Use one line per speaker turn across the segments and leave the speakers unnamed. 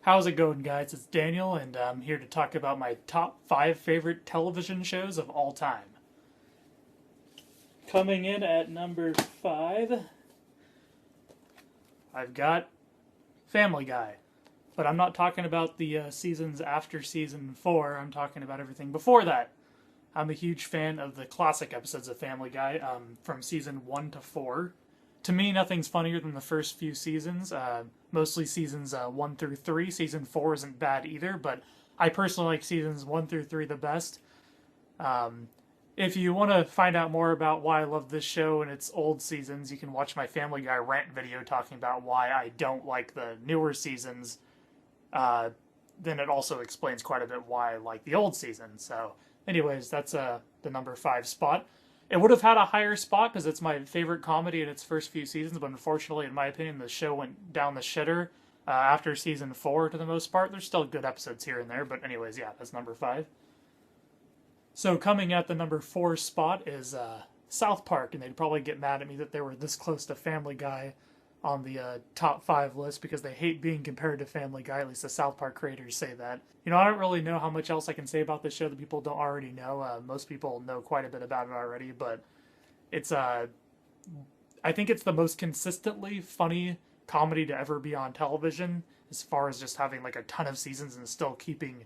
How's it going, guys? It's Daniel, and I'm here to talk about my top 5 favorite television shows of all time. Coming in at number 5, I've got Family Guy. But I'm not talking about the seasons after season 4, I'm talking about everything before that. I'm a huge fan of the classic episodes of Family Guy, from season 1 to 4. To me, nothing's funnier than the first few seasons, mostly seasons 1 through 3. Season 4 isn't bad either, but I personally like seasons 1 through 3 the best. If you want to find out more about why I love this show and its old seasons, you can watch my Family Guy rant video talking about why I don't like the newer seasons. Then it also explains quite a bit why I like the old seasons. So, anyways, that's the number 5 spot. It would have had a higher spot because it's my favorite comedy in its first few seasons, but unfortunately, in my opinion, the show went down the shitter after season 4 to the most part. There's still good episodes here and there, but anyways, yeah, that's number 5. So coming at the number 4 spot is South Park, and they'd probably get mad at me that they were this close to Family Guy on the top 5 list because they hate being compared to Family Guy. At least the South Park creators say that. You know, I don't really know how much else I can say about this show that people don't already know. Most people know quite a bit about it already, but it's I think it's the most consistently funny comedy to ever be on television, as far as just having like a ton of seasons and still keeping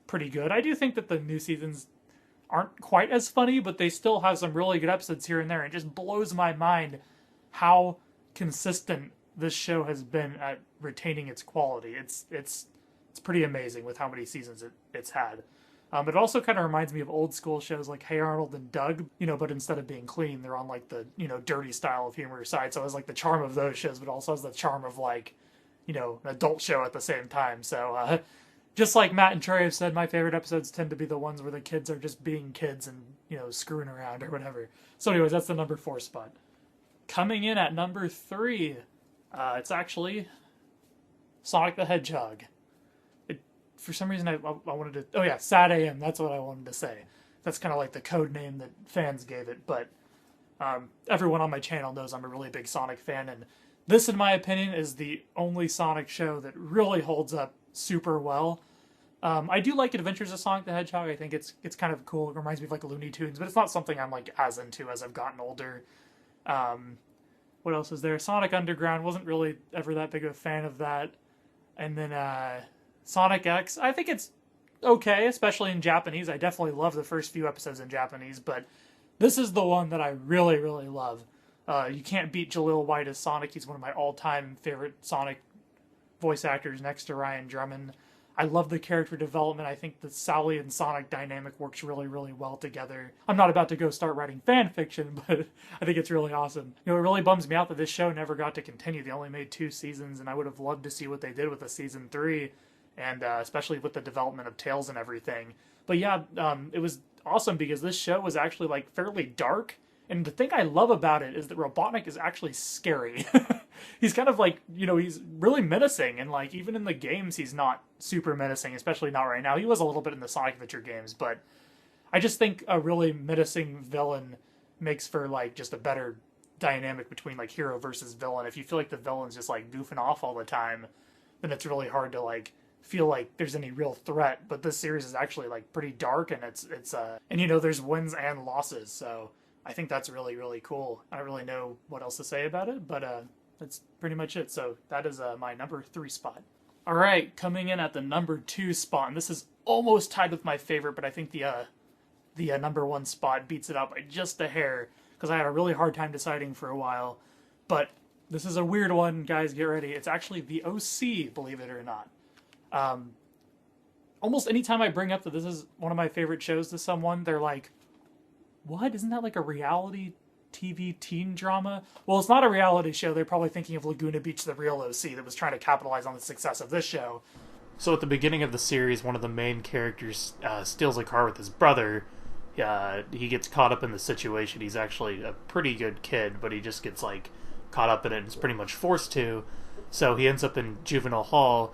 pretty good. I do think that the new seasons aren't quite as funny, but they still have some really good episodes here and there. It just blows my mind how consistent this show has been at retaining its quality. It's pretty amazing with how many seasons it's had. It also kind of reminds me of old school shows like Hey Arnold and Doug, but instead of being clean, they're on like the, dirty style of humor side. So it has like the charm of those shows, but also has the charm of like, an adult show at the same time. So just like Matt and Troy have said, my favorite episodes tend to be the ones where the kids are just being kids and, screwing around or whatever. So anyways, that's the number 4 spot. Coming in at number 3, it's actually Sonic the Hedgehog. For some reason, I wanted to... Oh yeah, Sad AM, that's what I wanted to say. That's kind of like the code name that fans gave it, but everyone on my channel knows I'm a really big Sonic fan, and this, in my opinion, is the only Sonic show that really holds up super well. I do like Adventures of Sonic the Hedgehog. I think it's kind of cool. It reminds me of like Looney Tunes, but it's not something I'm like as into as I've gotten older. What else is there? Sonic Underground, wasn't really ever that big of a fan of that. And then Sonic X, I think it's okay, especially in Japanese. I definitely love the first few episodes in Japanese, but this is the one that I really, really love. You can't beat Jaleel White as Sonic. He's one of my all-time favorite Sonic voice actors next to Ryan Drummond. I love the character development. I think the Sally and Sonic dynamic works really, really well together. I'm not about to go start writing fan fiction, but I think it's really awesome. It really bums me out that this show never got to continue. They only made 2 seasons, and I would have loved to see what they did with a season 3, and especially with the development of Tails and everything. But yeah, it was awesome because this show was actually like fairly dark, and the thing I love about it is that Robotnik is actually scary. He's kind of like, he's really menacing, and like even in the games he's not super menacing, especially not right now. He was a little bit in the Sonic Adventure games, but I just think a really menacing villain makes for like just a better dynamic between like hero versus villain. If you feel like the villain's just like goofing off all the time, then it's really hard to like feel like there's any real threat. But this series is actually like pretty dark, and it's and there's wins and losses, so I think that's really, really cool. I don't really know what else to say about it, but that's pretty much it. So that is my number 3 spot. All right, coming in at the number 2 spot, and this is almost tied with my favorite, but I think the number 1 spot beats it out by just a hair, because I had a really hard time deciding for a while. But this is a weird one, guys, get ready. It's actually the OC, believe it or not. Almost anytime I bring up that this is one of my favorite shows to someone, they're like, what? Isn't that like a reality TV teen drama? Well, it's not a reality show. They're probably thinking of Laguna Beach, the real OC, that was trying to capitalize on the success of this show. So at the beginning of the series, one of the main characters steals a car with his brother. He gets caught up in the situation. He's actually a pretty good kid, but he just gets like caught up in it and is pretty much forced to. So he ends up in juvenile hall,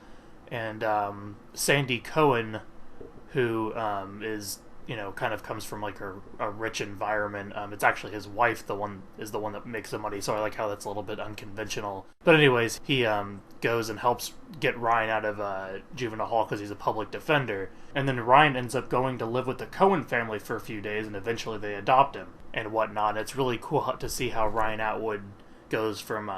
and Sandy Cohen, who is kind of comes from like a rich environment. It's actually his wife, the one that makes the money. So I like how that's a little bit unconventional. But anyways, he goes and helps get Ryan out of juvenile hall because he's a public defender. And then Ryan ends up going to live with the Cohen family for a few days, and eventually they adopt him and whatnot. And it's really cool to see how Ryan Atwood goes from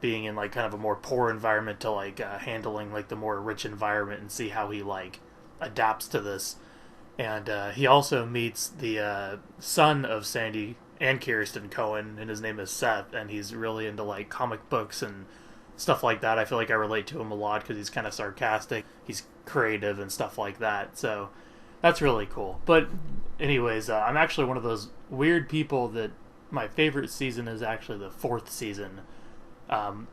being in like kind of a more poor environment to like handling like the more rich environment, and see how he like adapts to this. And he also meets the son of Sandy and Kirsten Cohen, and his name is Seth, and he's really into like comic books and stuff like that. I feel like I relate to him a lot because he's kind of sarcastic, he's creative and stuff like that, so that's really cool. But anyways, I'm actually one of those weird people that my favorite season is actually the 4th season.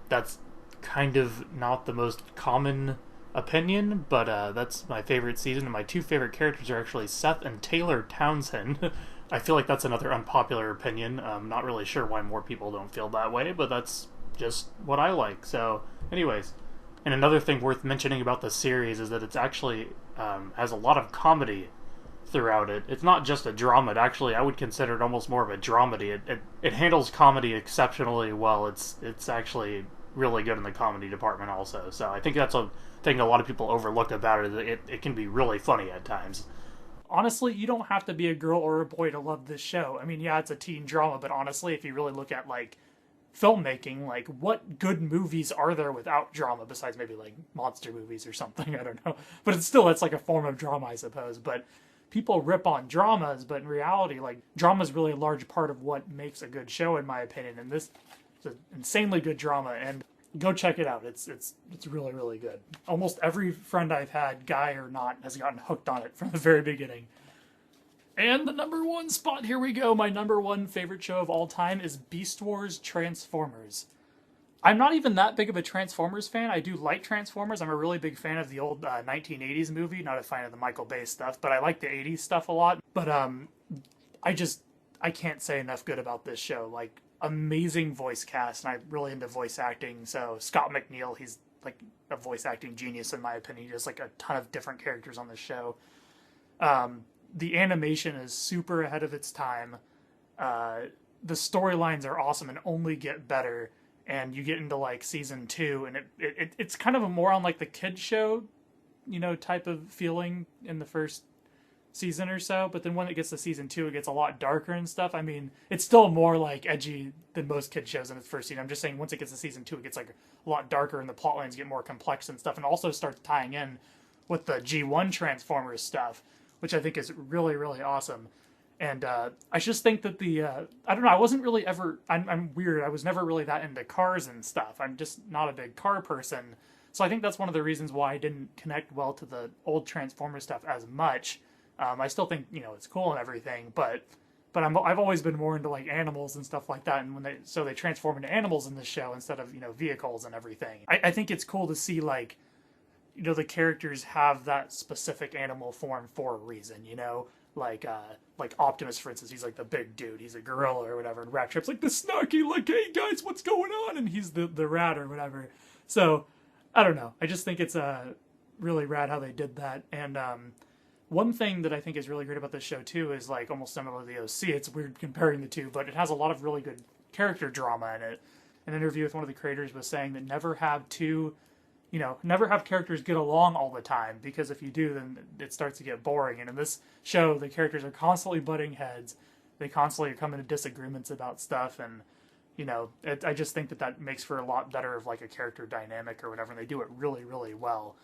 That's kind of not the most common opinion, but that's my favorite season, and my 2 favorite characters are actually Seth and Taylor Townsend. I feel like that's another unpopular opinion. I'm not really sure why more people don't feel that way, but that's just what I like. So anyways, and another thing worth mentioning about the series is that it's actually has a lot of comedy throughout it. It's not just a drama. It actually, I would consider it almost more of a dramedy. It handles comedy exceptionally well. It's actually really good in the comedy department also. So I think that's a thing a lot of people overlook about it. It can be really funny at times. Honestly, you don't have to be a girl or a boy to love this show. I mean, yeah, it's a teen drama, but honestly, if you really look at like filmmaking, like what good movies are there without drama besides maybe like monster movies or something? I don't know. But it's like a form of drama, I suppose. But people rip on dramas, but in reality, like drama is really a large part of what makes a good show, in my opinion. And this is an insanely good drama, and go check it out. It's really, really good. Almost every friend I've had, guy or not, has gotten hooked on it from the very beginning. And the number 1 spot, here we go. My number 1 favorite show of all time is Beast Wars Transformers. I'm not even that big of a Transformers fan. I do like Transformers. I'm a really big fan of the old 1980s movie. Not a fan of the Michael Bay stuff, but I like the 80s stuff a lot. But I can't say enough good about this show. Like, amazing voice cast, and I'm really into voice acting. So Scott McNeil, he's like a voice acting genius in my opinion. He does like a ton of different characters on this show. The animation is super ahead of its time. The storylines are awesome and only get better. And you get into like season 2, and it's kind of a more on like the kids show, type of feeling in the first season or so. But then when it gets to season 2, it gets a lot darker and stuff. I mean, it's still more like edgy than most kid shows in its first season. I'm just saying once it gets to season 2, it gets like a lot darker, and the plot lines get more complex and stuff, and also starts tying in with the G1 Transformers stuff, which I think is really, really awesome. And I just think that I don't know, I wasn't really ever, I'm weird, I was never really that into cars and stuff. I'm just not a big car person. So I think that's one of the reasons why I didn't connect well to the old Transformers stuff as much. I still think, it's cool and everything, but I've always been more into like animals and stuff like that. And they transform into animals in this show instead of, vehicles and everything. I think it's cool to see like, the characters have that specific animal form for a reason, like Optimus, for instance, he's like the big dude, he's a gorilla or whatever, and Ratchet's like the snarky, like, hey guys, what's going on? And he's the rat or whatever. So, I don't know. I just think it's really rad how they did that. And one thing that I think is really great about this show too is like almost similar to the OC. It's weird comparing the two, but it has a lot of really good character drama in it. An interview with one of the creators was saying that never have characters get along all the time, because if you do, then it starts to get boring. And in this show, the characters are constantly butting heads. They constantly are coming to disagreements about stuff, and I just think that makes for a lot better of like a character dynamic or whatever. And they do it really, really well.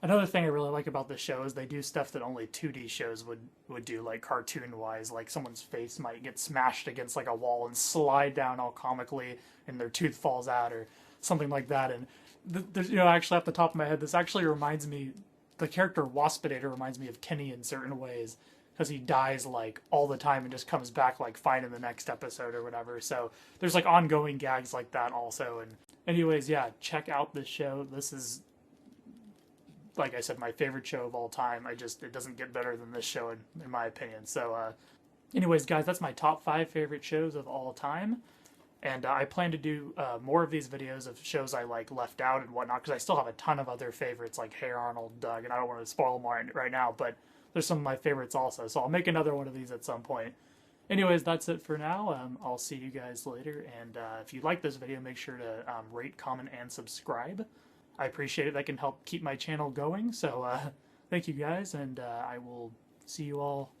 Another thing I really like about this show is they do stuff that only 2D shows would do, like cartoon-wise. Like someone's face might get smashed against like a wall and slide down all comically, and their tooth falls out or something like that. And there's, actually off the top of my head, this actually reminds me, the character Waspinator reminds me of Kenny in certain ways, because he dies like all the time and just comes back like fine in the next episode or whatever. So there's like ongoing gags like that also. And anyways, yeah, check out this show. This is, like I said, my favorite show of all time. It doesn't get better than this show in my opinion. So anyways, guys, that's my top 5 favorite shows of all time. And I plan to do more of these videos of shows I like left out and whatnot, because I still have a ton of other favorites like Hey Arnold, Doug, and I don't want to spoil them right now, but there's some of my favorites also. So I'll make another one of these at some point. Anyways, that's it for now. I'll see you guys later. And if you like this video, make sure to rate, comment, and subscribe. I appreciate it. That can help keep my channel going. So thank you guys, and I will see you all